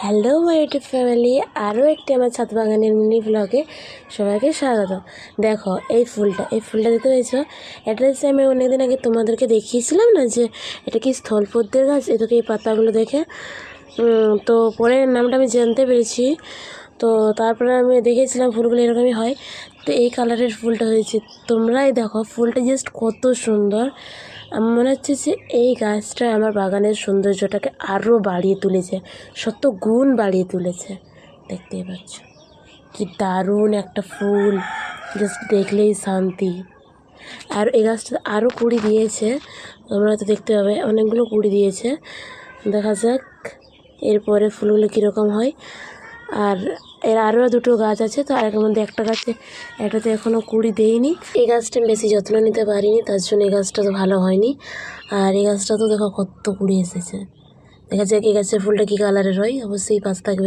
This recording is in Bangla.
হ্যালো মাই ইউটিউব ফ্যামিলি, আরও একটি আমার ছাদ বাগানের মিনি ব্লগে সবাইকে স্বাগত। দেখো এই ফুলটা দেখতে পেয়েছো? এটা হচ্ছে আমি অনেকদিন আগে তোমাদেরকে দেখিয়েছিলাম না যে এটা কি স্থলপদ্মের গাছ। এটাকে এই পাতাগুলো দেখে তো পরে নামটা আমি জানতে পেরেছি। তো তারপরে আমি দেখেছিলাম ফুলগুলো এরকমই হয়। তো এই কালারের ফুলটা হয়েছে, তোমরাই দেখো ফুলটা জাস্ট কত সুন্দর। আমার মনে হচ্ছে যে এই গাছটা আমার বাগানের সৌন্দর্যটাকে আরও বাড়িয়ে তুলেছে, শত গুণ বাড়িয়ে তুলেছে। দেখতেই পাচ্ছ কি দারুণ একটা ফুল, জাস্ট দেখলেই শান্তি। আর এই গাছটা আরও কুড়ি দিয়েছে, তোমরা তো দেখতে পাবে অনেকগুলো কুড়ি দিয়েছে। দেখা যাক এরপরে ফুলগুলো কীরকম হয়। আর এর আরও দুটো গাছ আছে, তো এর মধ্যে একটাতে এখনও কুড়ি দেয়নি। এই গাছটা আমি বেশি যত্ন নিতে পারিনি, তার জন্য এই গাছটা তো ভালো হয়নি। আর এই গাছটা তো দেখো কত কুড়ি এসেছে। দেখা যাক এই গাছের ফুলটা কী কালারের হয়, অবশ্যই পাশ থাকবে।